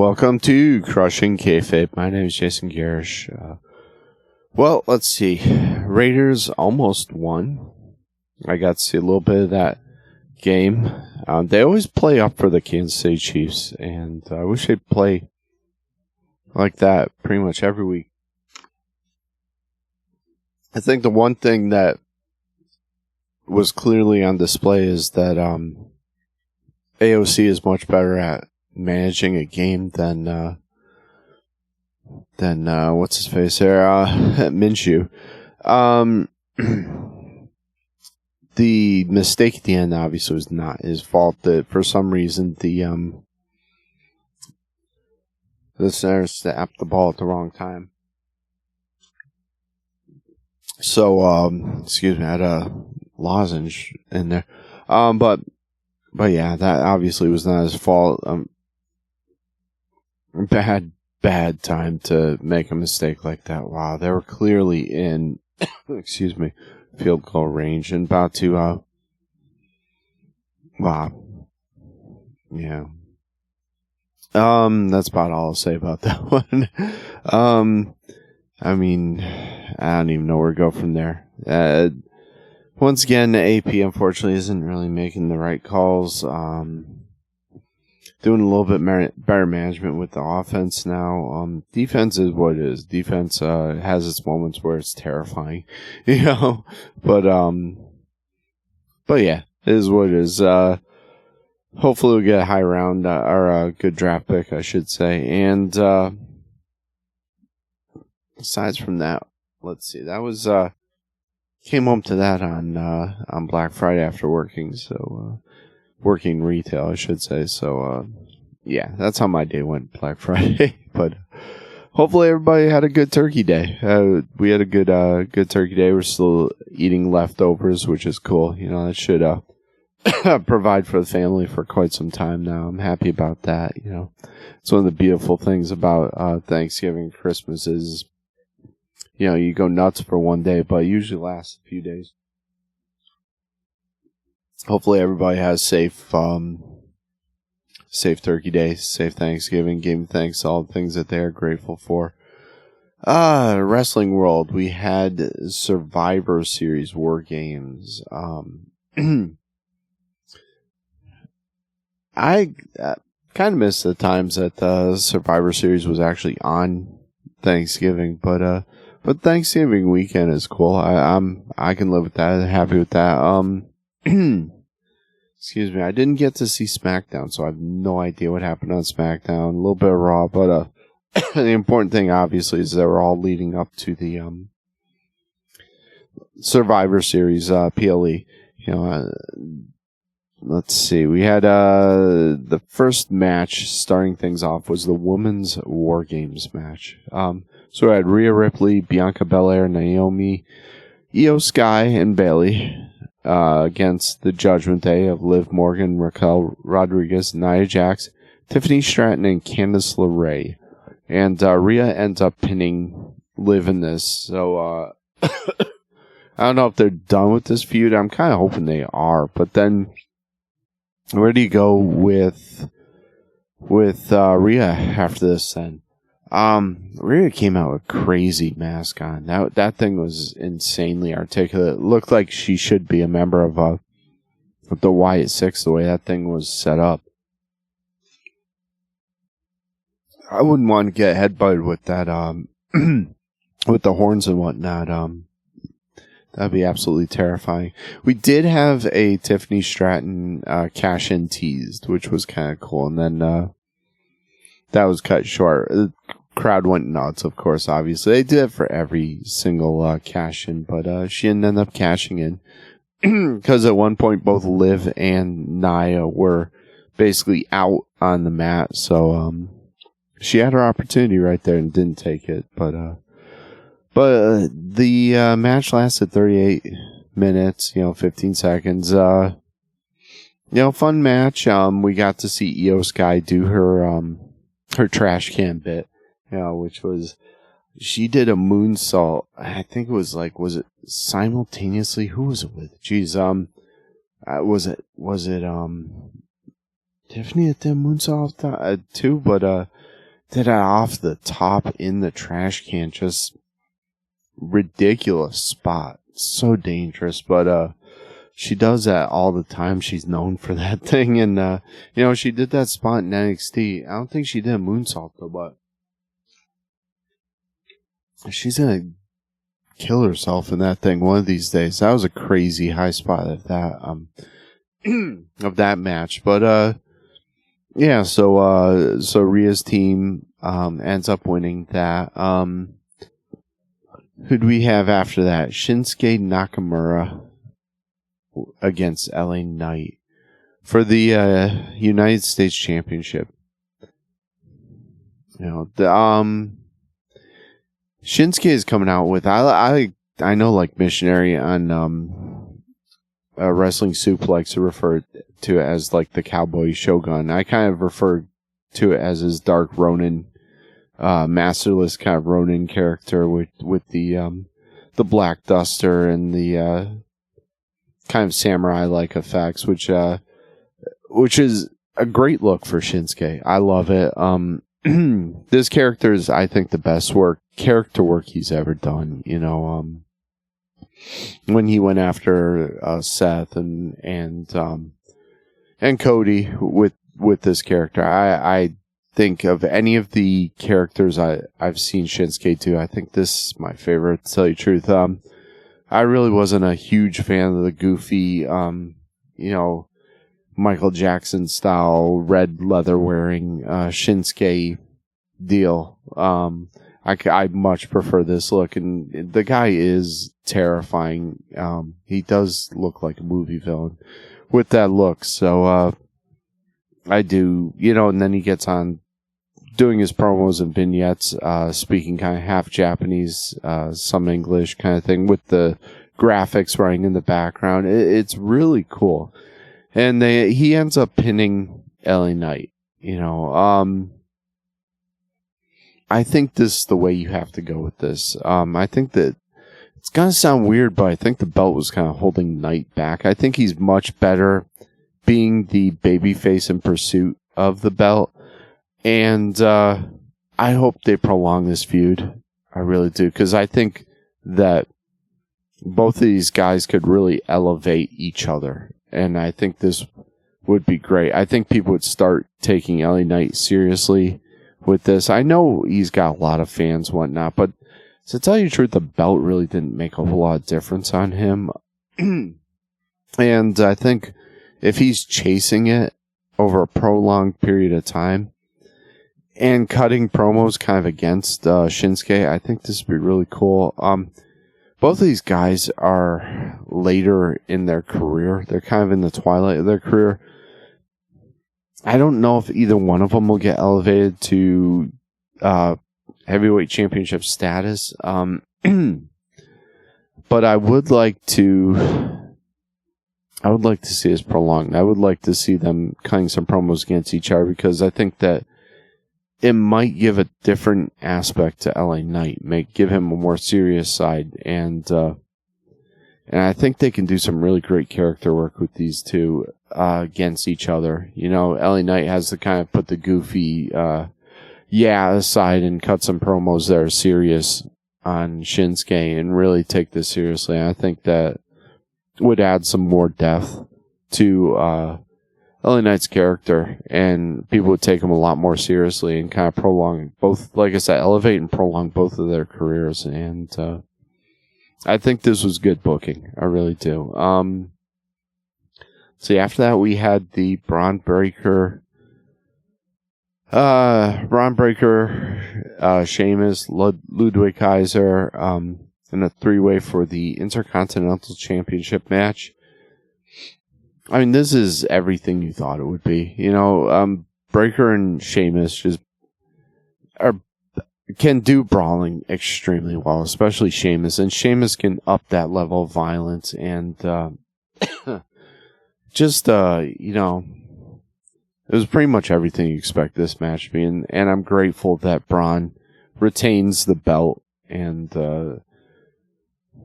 welcome to Crushing Kayfabe. My name is Jason Garish. Well, let's see. Raiders almost won. I got to see a little bit of that game. They always play up for the Kansas City Chiefs, and I wish they'd play like that pretty much every week. I think the one thing that was clearly on display is that AOC is much better at managing a game than what's his face there, Minshew. The mistake at the end obviously was not his fault. That for some reason the center snapped the ball at the wrong time. So excuse me, I had a lozenge in there. But yeah, that obviously was not his fault. Bad time to make a mistake like that. Wow, they were clearly in, excuse me, field goal range and about to, wow. Yeah. That's about all I'll say about that one. I mean, I don't even know where to go from there. Once again, the AP unfortunately isn't really making the right calls. Doing a little bit better management with the offense now. Defense is what it is. Defense has its moments where it's terrifying, you know. But yeah, it is what it is. Hopefully we'll get a high round or a good draft pick, I should say. And aside from that, let's see. That was came home to that on Black Friday after working. So. Working retail, I should say. So, yeah, that's how my day went, Black Friday. But hopefully everybody had a good turkey day. We had a good turkey day. We're still eating leftovers, which is cool. You know, that should provide for the family for quite some time now. I'm happy about that. You know, it's one of the beautiful things about Thanksgiving and Christmas is, you know, you go nuts for one day, but it usually lasts a few days. Hopefully everybody has safe Turkey Day, safe Thanksgiving, giving thanks to all the things that they are grateful for. Wrestling world, we had Survivor Series War Games. I kind of missed the times that Survivor Series was actually on Thanksgiving, but Thanksgiving weekend is cool. I can live with that. Happy with that. Excuse me, I didn't get to see SmackDown, so I have no idea what happened on SmackDown. A little bit of Raw, but the important thing, obviously, is that we're all leading up to the Survivor Series PLE. You know, let's see. We had the first match starting things off was the Women's War Games match. So we had Rhea Ripley, Bianca Belair, Naomi, Io Sky, and Bayley. Against the Judgment Day of Liv Morgan, Raquel Rodriguez, Nia Jax, Tiffany Stratton, and Candice LeRae. And Rhea ends up pinning Liv in this. So I don't know if they're done with this feud. I'm kind of hoping they are. But then where do you go with Rhea after this then? Rhea came out with crazy mask on. That thing was insanely articulate. It looked like she should be a member of the Wyatt Six, the way that thing was set up. I wouldn't want to get headbutted with that, with the horns and whatnot. That'd be absolutely terrifying. We did have a Tiffany Stratton cash-in teased, which was kind of cool, and then that was cut short. Crowd went nuts, of course, obviously. They did it for every single cash-in, but she didn't end up cashing in. Because at one point, both Liv and Nia were basically out on the mat, so she had her opportunity right there and didn't take it. But the match lasted 38 minutes, 15 seconds. Fun match. We got to see Io Sky do her trash can bit. Which was, she did a moonsault. I think it was was it simultaneously? Who was it with? Jeez, was it Tiffany that did moonsault too? But did it off the top in the trash can. Just ridiculous spot. So dangerous, but she does that all the time. She's known for that thing, and she did that spot in NXT. I don't think she did a moonsault though, but she's gonna kill herself in that thing one of these days. That was a crazy high spot of that of that match. But yeah, so Rhea's team ends up winning that. Who'd we have after that? Shinsuke Nakamura against LA Knight for the United States Championship. Shinsuke is coming out with I know like Missionary on Wrestling Soup likes to refer to it as like the Cowboy Shogun. I kind of refer to it as his Dark Ronin, masterless kind of Ronin character with the black duster and the kind of samurai-like effects, which is a great look for Shinsuke. I love it. This character is, I think, the best character work he's ever done. When he went after Seth and Cody with this character, I think of any of the characters I've seen Shinsuke do, I think this is my favorite, to tell you the truth. I really wasn't a huge fan of the goofy, Michael Jackson style red leather wearing Shinsuke deal. I much prefer this look, and the guy is terrifying. He does look like a movie villain with that look. So I do, and then he gets on doing his promos and vignettes, speaking kind of half Japanese, some English kind of thing, with the graphics running in the background. It's really cool. And he ends up pinning LA Knight. I think this is the way you have to go with this. I think that it's going to sound weird, but I think the belt was kind of holding Knight back. I think he's much better being the babyface in pursuit of the belt. And I hope they prolong this feud. I really do. Because I think that both of these guys could really elevate each other. And I think this would be great. I think people would start taking LA Knight seriously with this. I know he's got a lot of fans and whatnot, but to tell you the truth, the belt really didn't make a whole lot of difference on him. And I think if he's chasing it over a prolonged period of time and cutting promos kind of against Shinsuke, I think this would be really cool. Both of these guys are later in their career. They're kind of in the twilight of their career. I don't know if either one of them will get elevated to heavyweight championship status. But I would like to see this prolonged. I would like to see them cutting some promos against each other, because I think that it might give a different aspect to LA Knight, give him a more serious side, and I think they can do some really great character work with these two against each other. LA Knight has to kind of put the goofy aside and cut some promos that are serious on Shinsuke and really take this seriously. And I think that would add some more depth to LA Knight's character, and people would take him a lot more seriously and kind of prolong both, like I said, elevate and prolong both of their careers. And I think this was good booking. I really do. So after that, we had the Braun Breaker, Sheamus, Ludwig Kaiser, in a three-way for the Intercontinental Championship match. I mean, this is everything you thought it would be. Breaker and Sheamus just can do brawling extremely well, especially Sheamus. And Sheamus can up that level of violence and it was pretty much everything you expect this match to be. And I'm grateful that Braun retains the belt and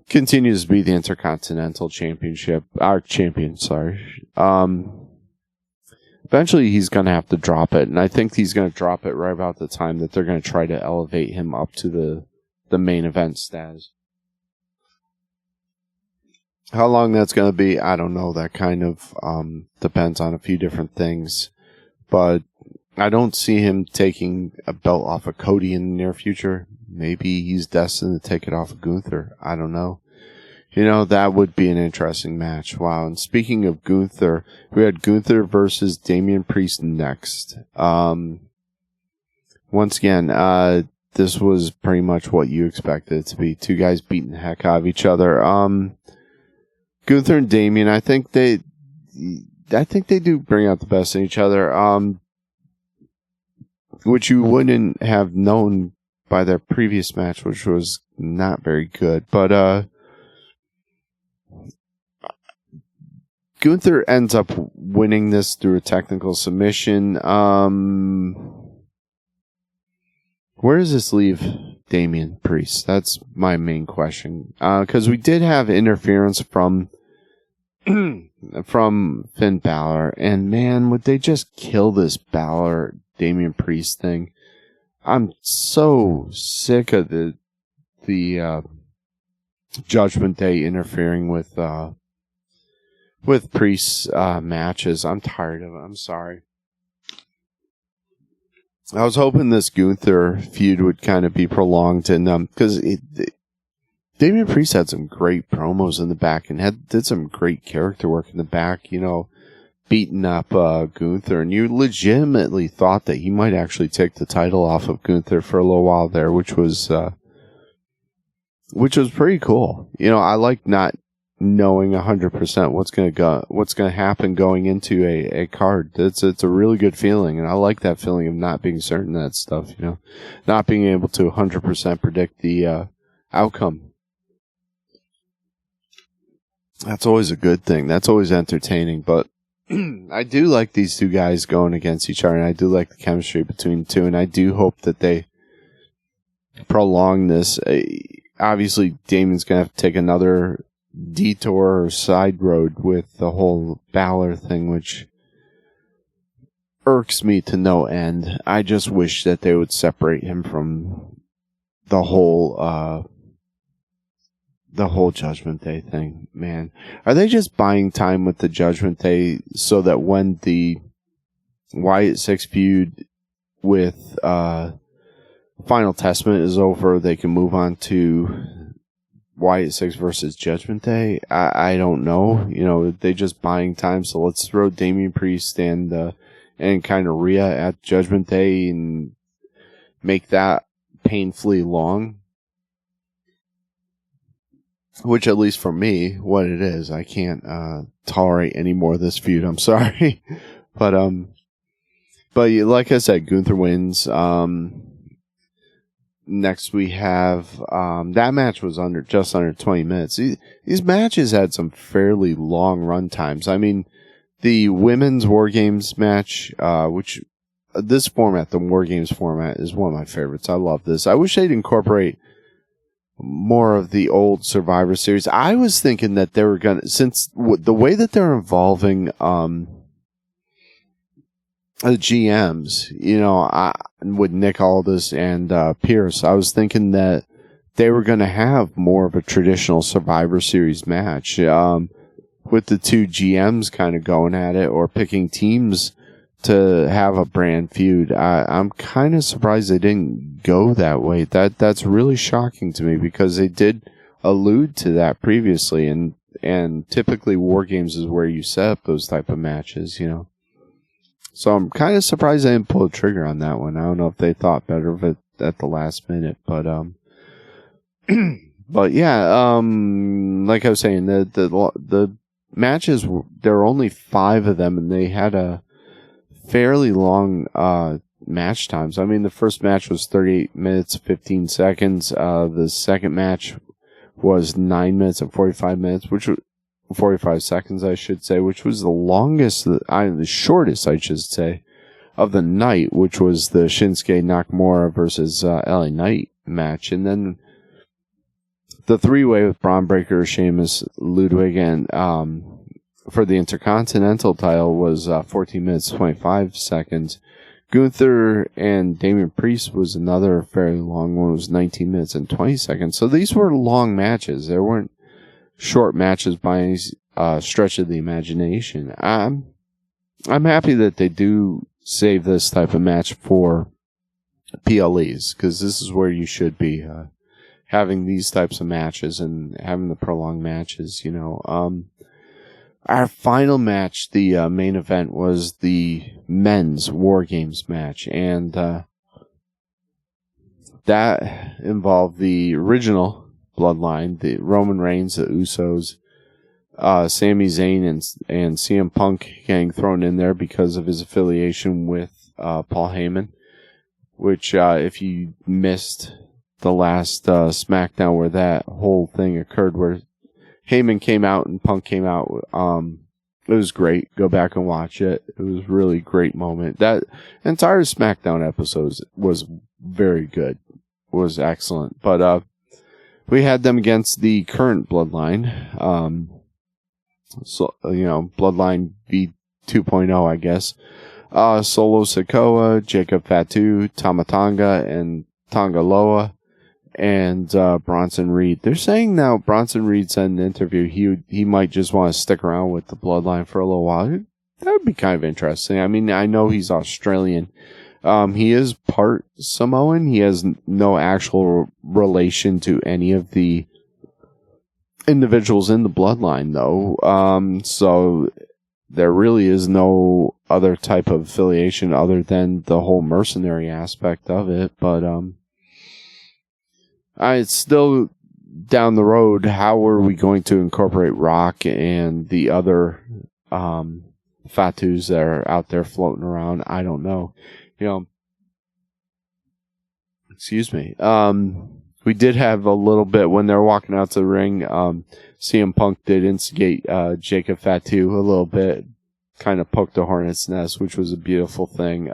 continues to be the Intercontinental Championship, our champion, sorry. eventually he's going to have to drop it, and I think he's going to drop it right about the time that they're going to try to elevate him up to the main event status. How long that's going to be, I don't know. That kind of depends on a few different things, but I don't see him taking a belt off of Cody in the near future. Maybe he's destined to take it off of Gunther. I don't know. That would be an interesting match. Wow. And speaking of Gunther, we had Gunther versus Damian Priest next. Once again, this was pretty much what you expected it to be. Two guys beating the heck out of each other. Gunther and Damian, I think they do bring out the best in each other. Which you wouldn't have known by their previous match, which was not very good. But, Gunther ends up winning this through a technical submission. Where does this leave Damian Priest? That's my main question. Because we did have interference from Finn Balor, and man, would they just kill this Balor Damian Priest thing? I'm so sick of the Judgment Day interfering with Priest's matches. I'm tired of it. I'm sorry. I was hoping this Gunther feud would kind of be prolonged, and because Damian Priest had some great promos in the back and did some great character work in the back, beating up Gunther, and you legitimately thought that he might actually take the title off of Gunther for a little while there, which was pretty cool. I like not knowing 100% what's going to happen going into a card. It's a really good feeling, and I like that feeling of not being certain of that stuff, not being able to 100% predict the outcome. That's always a good thing. That's always entertaining, but I do like these two guys going against each other, and I do like the chemistry between the two, and I do hope that they prolong this. Obviously, Damian's going to have to take another detour or side road with the whole Balor thing, which irks me to no end. I just wish that they would separate him from the whole Judgment Day thing. Man, are they just buying time with the Judgment Day so that when the Wyatt Six feud with Final Testament is over, they can move on to Wyatt Six versus Judgment Day? I don't know. They just buying time, so let's throw Damian Priest and kind of Rhea at Judgment Day and make that painfully long. Which, at least for me, what it is, I can't tolerate any more of this feud. I'm sorry, but like I said, Gunther wins. Next we have that match was just under 20 minutes. These matches had some fairly long run times. I mean, the women's War Games match, which this format, the War Games format, is one of my favorites. I love this. I wish they'd incorporate more of the old Survivor Series. I was thinking that they were gonna, since the way that they're involving the GMs, with Nick Aldis and Pierce, I was thinking that they were going to have more of a traditional Survivor Series match with the two GMs kind of going at it or picking teams to have a brand feud. I'm kind of surprised they didn't go that way. That's really shocking to me because they did allude to that previously, and typically War Games is where you set up those type of matches, So I'm kind of surprised they didn't pull the trigger on that one. I don't know if they thought better of it at the last minute, but but yeah, like I was saying, the matches, there were only 5 of them, and they had a fairly long match times. I mean, the first match was 38 minutes 15 seconds. The second match was 9 minutes and 45 minutes, which was 45 seconds, I should say, which was the longest, the shortest, I should say, of the night, which was the Shinsuke Nakamura versus LA Knight match. And then the 3-way with Braun Breaker, Sheamus, Ludwig, and for the Intercontinental title was 14 minutes 25 seconds. Gunther and Damian Priest was another fairly long one. It was 19 minutes and 20 seconds. So these were long matches. There weren't short matches by any stretch of the imagination. I'm happy that they do save this type of match for PLEs, because this is where you should be having these types of matches and having the prolonged matches. Our final match, the main event, was the men's War Games match, and that involved the original Bloodline, the Roman Reigns, the Usos, Sami Zayn, and CM Punk getting thrown in there because of his affiliation with Paul Heyman, which if you missed the last SmackDown where that whole thing occurred, where Heyman came out and Punk came out. It was great. Go back and watch it. It was a really great moment. That entire SmackDown episode was very good. It was excellent. But we had them against the current Bloodline. Bloodline V2.0, I guess. Solo Sikoa, Jacob Fatu, Tama Tonga, and Tonga Loa. And Bronson Reed. They're saying now Bronson Reed said in an interview he might just want to stick around with the Bloodline for a little while. That would be kind of interesting. I mean, I know he's Australian. He is part Samoan. He has no actual relation to any of the individuals in the Bloodline, though. So there really is no other type of affiliation other than the whole mercenary aspect of it. But it's still down the road. How are we going to incorporate Rock and the other Fatus that are out there floating around? I don't know. Excuse me. We did have a little bit when they're walking out to the ring. CM Punk did instigate Jacob Fatu a little bit, kind of poked a hornet's nest, which was a beautiful thing.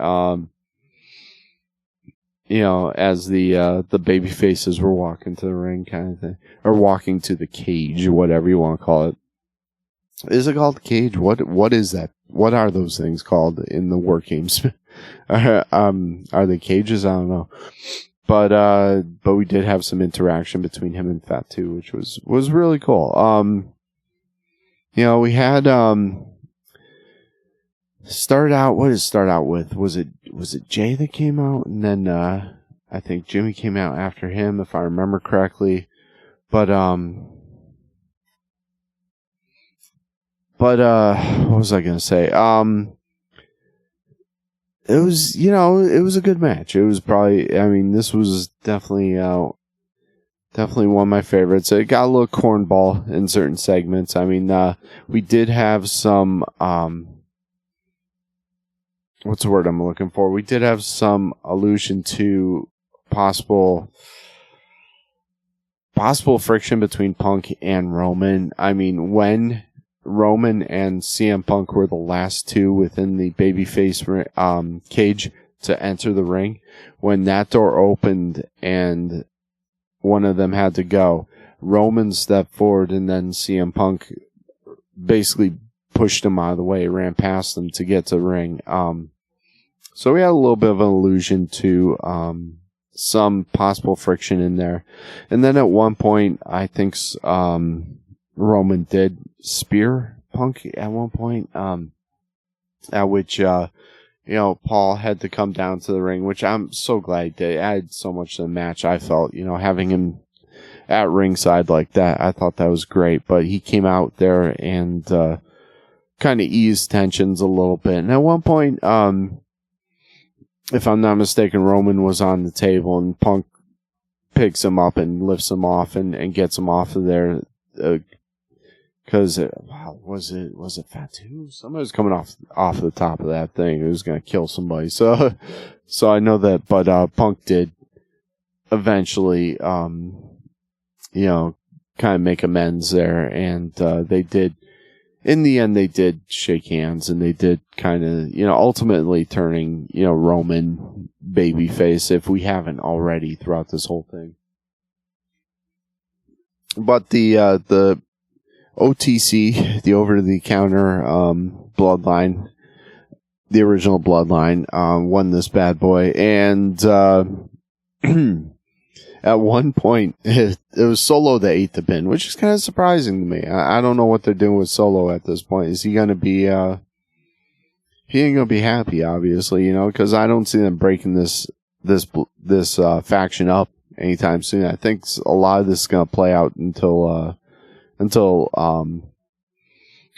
As the baby faces were walking to the ring, kind of thing, or walking to the cage, whatever you want to call it. Is it called the cage? What is that? What are those things called in the War Games? Are they cages? I don't know. But we did have some interaction between him and Fatu, which was really cool. We had started out. What did it start out with? Was it Jay that came out, and then I think Jimmy came out after him, if I remember correctly. But what was I gonna say? It was it was a good match. It was probably, this was definitely one of my favorites. It got a little cornball in certain segments. We did have some what's the word I'm looking for? We did have some allusion to possible friction between Punk and Roman. When Roman and CM Punk were the last two within the babyface cage to enter the ring, when that door opened and one of them had to go, Roman stepped forward and then CM Punk basically pushed him out of the way, ran past him to get to the ring. So we had a little bit of an allusion to some possible friction in there. And then at one point, I think Roman did spear Punk at one point, at which Paul had to come down to the ring, which I'm so glad he did. It added so much to the match. I felt, having him at ringside like that, I thought that was great. But he came out there and kind of eased tensions a little bit. And at one point, if I'm not mistaken, Roman was on the table and Punk picks him up and lifts him off and gets him off of there. Because was it Fatu? Somebody was coming off the top of that thing. It was going to kill somebody. So I know that, but Punk did eventually, kind of make amends there, and they did. In the end, they did shake hands, and they did kind of, ultimately turning, Roman babyface, if we haven't already throughout this whole thing. But OTC, the over-the-counter Bloodline, the original Bloodline, won this bad boy. And at one point, it was Solo that ate the pin, which is kind of surprising to me. I don't know what they're doing with Solo at this point. Is he going to be... he ain't going to be happy, obviously, you know, because I don't see them breaking this faction up anytime soon. I think a lot of this is going to play out until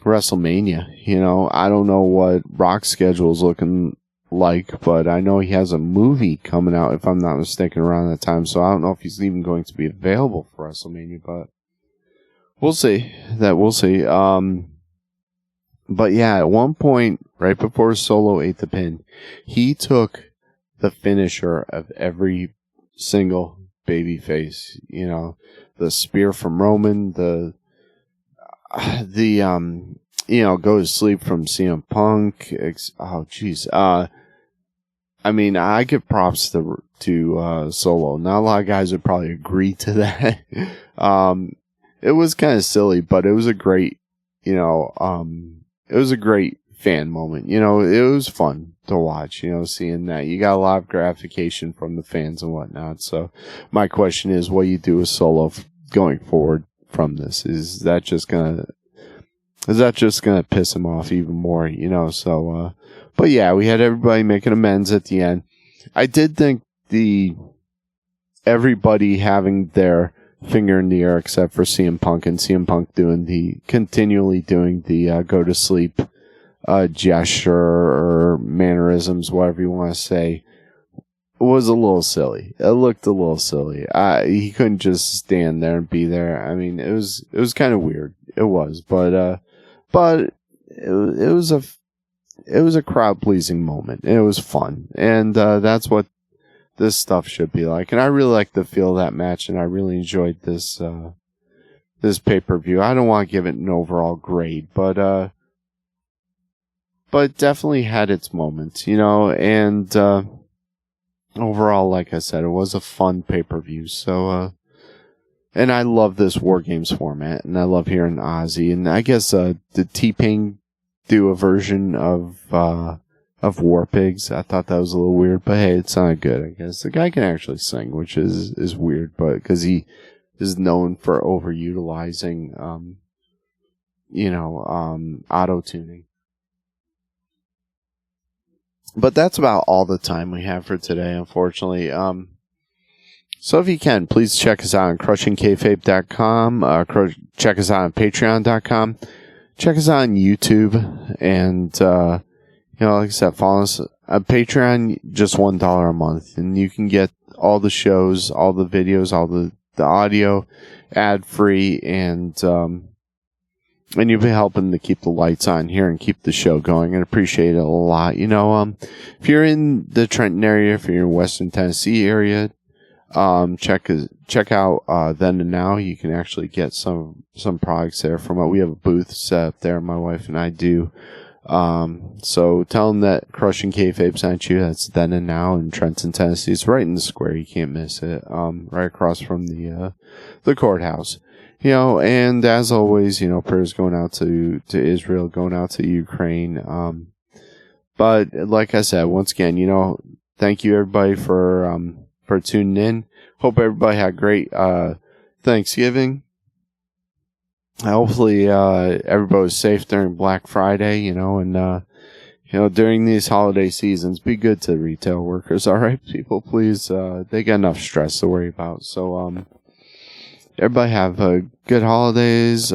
WrestleMania. You know, I don't know what Rock's schedule is looking like, but I know he has a movie coming out, if I'm not mistaken, around that time. So I don't know if he's even going to be available for WrestleMania, but we'll see. We'll see. But yeah, at one point, right before Solo ate the pin, he took the finisher of every single babyface. You know, the spear from Roman, the go to sleep from CM Punk. Oh, jeez. I mean, I give props to Solo. Not a lot of guys would probably agree to that. It was kind of silly, but it was a great, it was a great fan moment. You know, it was fun to watch, seeing that. You got a lot of gratification from the fans and whatnot. So my question is, what do you do with Solo going forward from this? Is that just gonna piss him off even more, So, but yeah, we had everybody making amends at the end. I did think everybody having their finger in the air except for CM Punk, and CM Punk continually doing the go to sleep gesture or mannerisms, whatever you want to say, was a little silly. It looked a little silly. He couldn't just stand there and be there. I mean, it was kind of weird. It was, but it was a crowd pleasing moment. It was fun, and that's what this stuff should be like. And I really like the feel of that match, and I really enjoyed this pay-per-view. I don't want to give it an overall grade, but it definitely had its moments, and overall, like I said, it was a fun pay-per-view. So, and I love this War Games format, and I love hearing Ozzy, and I guess did T-Pain do a version of War Pigs? I thought that was a little weird, but hey, it sounded good, I guess. The guy can actually sing, which is weird, but because he is known for overutilizing, auto-tuning. But that's about all the time we have for today, unfortunately. So if you can, please check us out on crushingkayfabe.com, check us out on patreon.com, check us out on YouTube, and, like I said, follow us on Patreon, just $1 a month, and you can get all the shows, all the videos, all the audio, ad-free, and you've been helping to keep the lights on here and keep the show going. I appreciate it a lot. If you're in the Trenton area, if you're in Western Tennessee area, check out Then and Now. You can actually get some products there from it. We have a booth set up there, my wife and I do. So tell them that Crushing Kayfabe sent you. That's Then and Now in Trenton, Tennessee. It's right in the square. You can't miss it. Right across from the courthouse. And as always, prayers going out to Israel, going out to Ukraine. But like I said, once again, thank you everybody for tuning in. Hope everybody had a great Thanksgiving. Hopefully everybody was safe during Black Friday, and during these holiday seasons, be good to retail workers. All right, people, please. They got enough stress to worry about. So everybody have good holidays.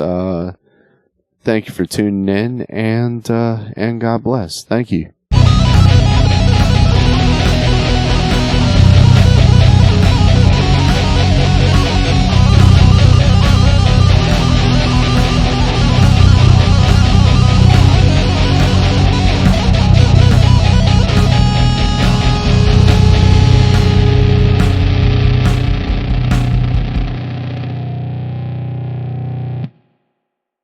Thank you for tuning in, and God bless. Thank you.